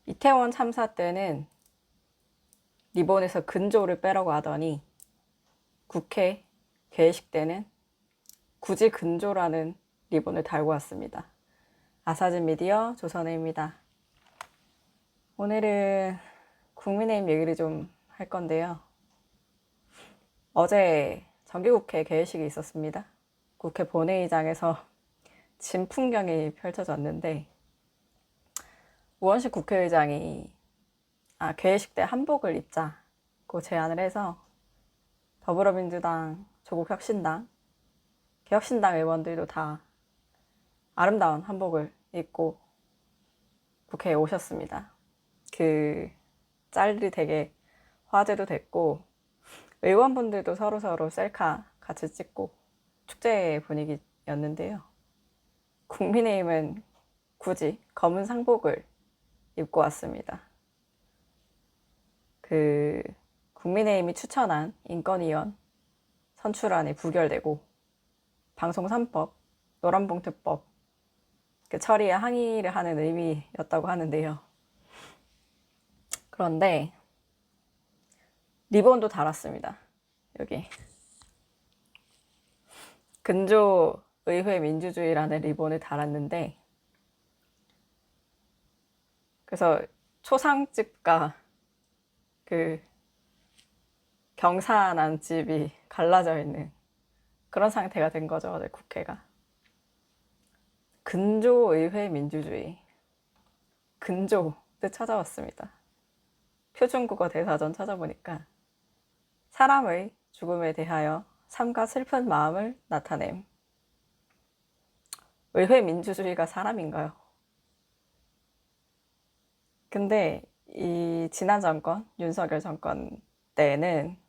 이태원 참사 때는 리본에서 근조를 빼라고 하더니 국회 개회식 때는 굳이 근조라는 리본을 달고 왔습니다. 아사진 미디어 조선혜입니다. 오늘은 국민의힘 얘기를 좀 할 건데요. 어제 정기국회 개회식이 있었습니다. 국회 본회의장에서 진 풍경이 펼쳐졌는데 우원식 국회의장이 개회식 때 한복을 입자고 제안을 해서 더불어민주당, 조국혁신당, 개혁신당 의원들도 다 아름다운 한복을 입고 국회에 오셨습니다. 그 짤들이 되게 화제도 됐고 의원분들도 서로서로 셀카 같이 찍고 축제 분위기였는데요. 국민의힘은 굳이 검은 상복을 입고 왔습니다. 국민의힘이 추천한 인권위원 선출안이 부결되고 방송 3법, 노란봉투법 처리에 항의를 하는 의미였다고 하는데요. 그런데 리본도 달았습니다. 여기 근조 의회 민주주의라는 리본을 달았는데 그래서 초상집과 경사난집이 갈라져 있는 그런 상태가 된 거죠. 어제 국회가. 근조 의회 민주주의. 근조 뜻 찾아봤습니다. 표준국어 대사전 찾아보니까 사람의 죽음에 대하여 삶과 슬픈 마음을 나타냄. 의회 민주주의가 사람인가요? 근데 이 지난 정권, 윤석열 정권 때는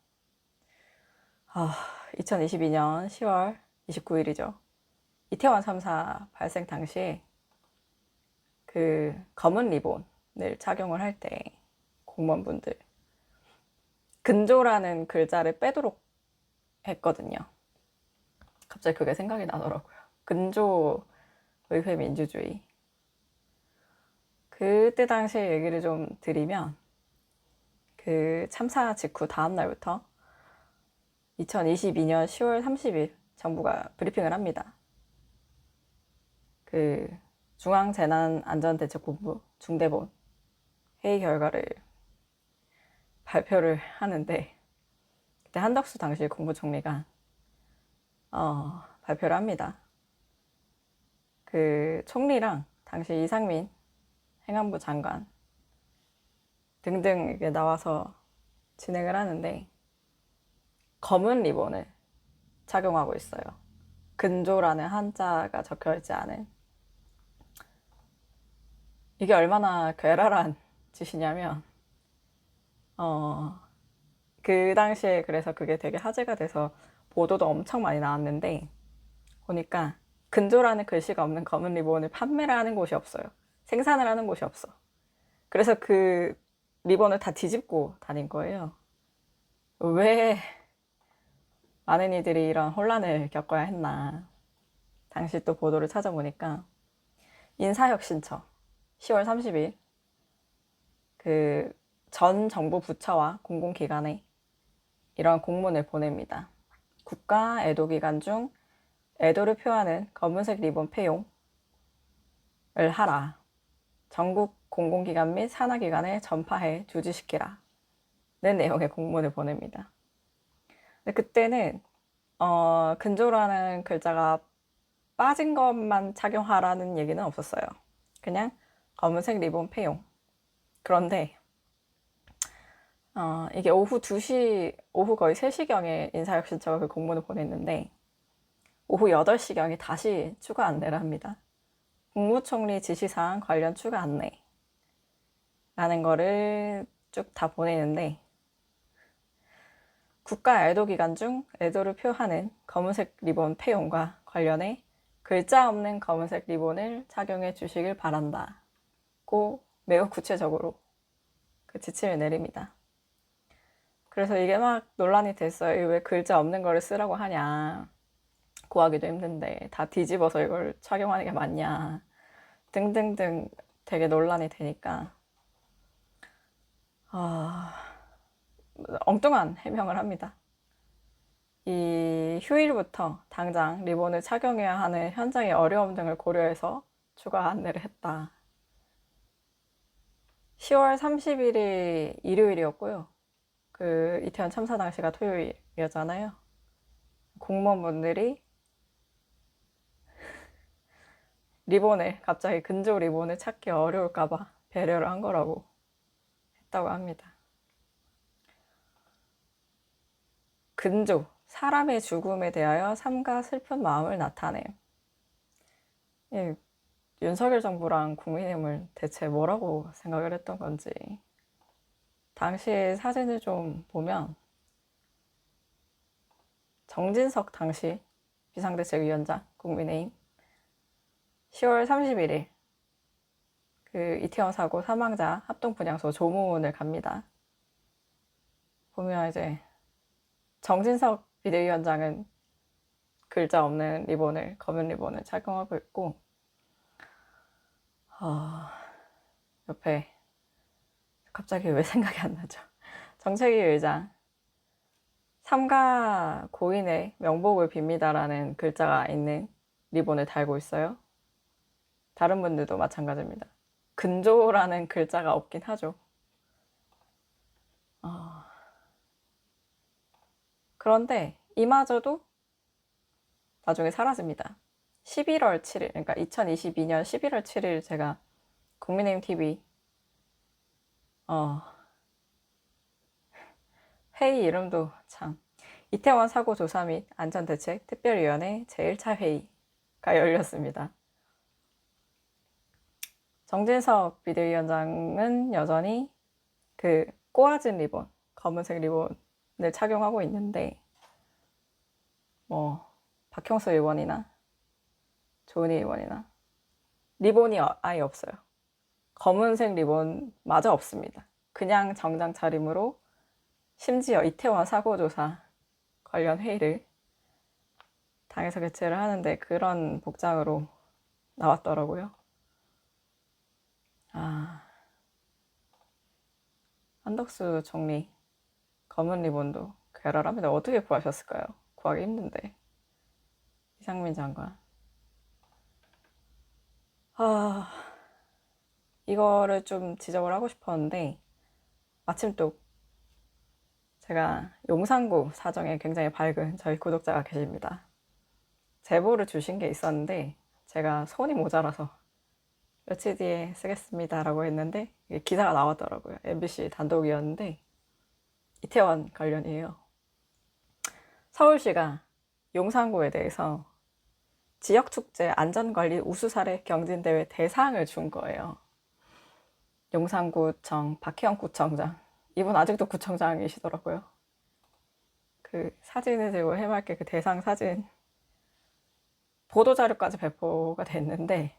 2022년 10월 29일이죠. 이태원 참사 발생 당시에 검은 리본을 착용을 할 때 공무원분들 근조라는 글자를 빼도록 했거든요. 갑자기 그게 생각이 나더라고요. 근조 의회 민주주의. 그때 당시의 얘기를 좀 드리면 참사 직후 다음 날부터 2022년 10월 30일 정부가 브리핑을 합니다. 중앙재난안전대책본부 중대본 회의 결과를 발표를 하는데 그때 한덕수 당시 국무총리가 발표를 합니다. 총리랑 당시 이상민 행안부 장관 등등 이게 나와서 진행을 하는데 검은 리본을 착용하고 있어요. 근조라는 한자가 적혀있지 않은. 이게 얼마나 괴랄한 짓이냐면 그 당시에 그래서 그게 되게 화제가 돼서 보도도 엄청 많이 나왔는데 보니까 근조라는 글씨가 없는 검은 리본을 판매를 하는 곳이 없어요. 생산을 하는 곳이 없어. 그래서 리본을 다 뒤집고 다닌 거예요. 왜 많은 이들이 이런 혼란을 겪어야 했나. 당시 또 보도를 찾아보니까 인사혁신처 10월 30일 전 정부 부처와 공공기관에 이런 공문을 보냅니다. 국가 애도기간 중 애도를 표하는 검은색 리본 폐용을 하라. 전국 공공기관 및 산하기관에 전파해 주지시키라. 는 내용의 공문을 보냅니다. 근데 그때는 근조라는 글자가 빠진 것만 착용하라는 얘기는 없었어요. 그냥 검은색 리본 폐용. 그런데 이게 오후 거의 3시경에 인사혁신처가 그 공문을 보냈는데 오후 8시경에 다시 추가 안내를 합니다. 국무총리 지시사항 관련 추가 안내 라는 거를 쭉 다 보내는데 국가 애도 기간 중 애도를 표하는 검은색 리본 폐용과 관련해 글자 없는 검은색 리본을 착용해 주시길 바란다고 매우 구체적으로 그 지침을 내립니다. 그래서 이게 막 논란이 됐어요. 왜 글자 없는 거를 쓰라고 하냐. 구하기도 힘든데 다 뒤집어서 이걸 착용하는 게 맞냐. 등등등 되게 논란이 되니까 엉뚱한 해명을 합니다. 이 휴일부터 당장 리본을 착용해야 하는 현장의 어려움 등을 고려해서 추가 안내를 했다. 10월 30일이 일요일이었고요. 그 이태원 참사 당시가 토요일이었잖아요. 공무원분들이 리본을 갑자기 근조 리본을 찾기 어려울까봐 배려를 한 거라고 했다고 합니다. 근조, 사람의 죽음에 대하여 삼가 슬픈 마음을 나타내요. 예, 윤석열 정부랑 국민의힘을 대체 뭐라고 생각을 했던 건지. 당시 사진을 좀 보면 정진석 당시 비상대책위원장 국민의힘 10월 31일 그 이태원 사고 사망자 합동분향소 조문을 갑니다. 보면 이제 정진석 비대위원장은 글자 없는 리본을, 검은 리본을 착용하고 있고, 옆에 갑자기 왜 생각이 안 나죠? 정책위 의장 삼가 고인의 명복을 빕니다라는 글자가 있는 리본을 달고 있어요. 다른 분들도 마찬가지입니다. 근조라는 글자가 없긴 하죠. 그런데 이마저도 나중에 사라집니다. 11월 7일, 그러니까 2022년 11월 7일 제가 국민의힘 TV 회의 이름도 참, 이태원 사고 조사 및 안전대책 특별위원회 제1차 회의가 열렸습니다. 정진석 비대위원장은 여전히 그 꼬아진 리본, 검은색 리본을 착용하고 있는데, 박형수 의원이나 조은희 의원이나 리본이 아예 없어요. 검은색 리본마저 없습니다. 그냥 정장 차림으로 심지어 이태원 사고조사 관련 회의를 당에서 개최를 하는데 그런 복장으로 나왔더라고요. 한덕수 총리 검은 리본도 괴랄합니다. 어떻게 구하셨을까요? 구하기 힘든데. 이상민 장관. 이거를 좀 지적을 하고 싶었는데 마침 또 제가 용산구 사정에 굉장히 밝은 저희 구독자가 계십니다. 제보를 주신 게 있었는데 제가 손이 모자라서 며칠 뒤에 쓰겠습니다 라고 했는데 기사가 나왔더라고요. MBC 단독이었는데 이태원 관련이에요. 서울시가 용산구에 대해서 지역축제 안전관리 우수사례 경진대회 대상을 준 거예요. 용산구청 박혜영 구청장, 이분 아직도 구청장이시더라고요. 그 사진을 들고 해맑게 그 대상 사진 보도자료까지 배포가 됐는데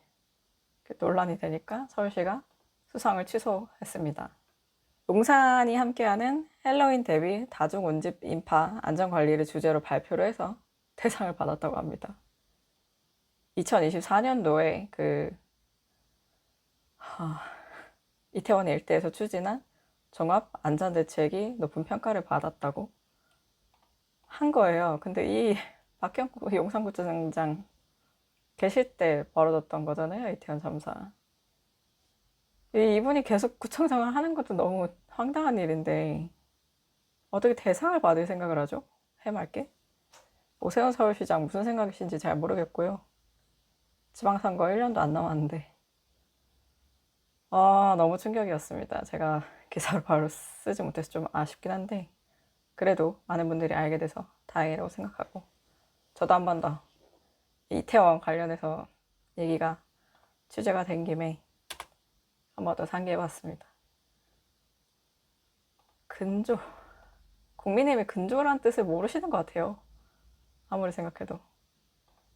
논란이 되니까 서울시가 수상을 취소했습니다. 용산이 함께하는 헬로윈 대비 다중 운집 인파 안전관리를 주제로 발표를 해서 대상을 받았다고 합니다. 2024년도에 이태원 일대에서 추진한 종합 안전대책이 높은 평가를 받았다고 한 거예요. 근데 이 박형구 용산구청장 계실 때 벌어졌던 거잖아요. 이태원 참사. 이분이 계속 구청장을 하는 것도 너무 황당한 일인데 어떻게 대상을 받을 생각을 하죠? 해맑게? 오세훈 서울시장 무슨 생각이신지 잘 모르겠고요. 지방선거 1년도 안 남았는데 너무 충격이었습니다. 제가 기사를 바로 쓰지 못해서 좀 아쉽긴 한데 그래도 많은 분들이 알게 돼서 다행이라고 생각하고 저도 한 번 더 이태원 관련해서 얘기가 취재가 된 김에 한 번 더 상기해봤습니다. 근조. 국민의힘의 근조란 뜻을 모르시는 것 같아요. 아무리 생각해도.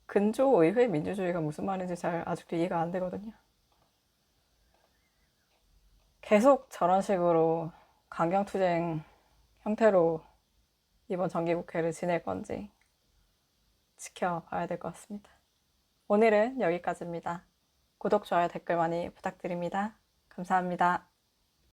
근조 의회 민주주의가 무슨 말인지 잘 아직도 이해가 안 되거든요. 계속 저런 식으로 강경투쟁 형태로 이번 정기국회를 지낼 건지 지켜봐야 될 것 같습니다. 오늘은 여기까지입니다. 구독, 좋아요, 댓글 많이 부탁드립니다. 감사합니다.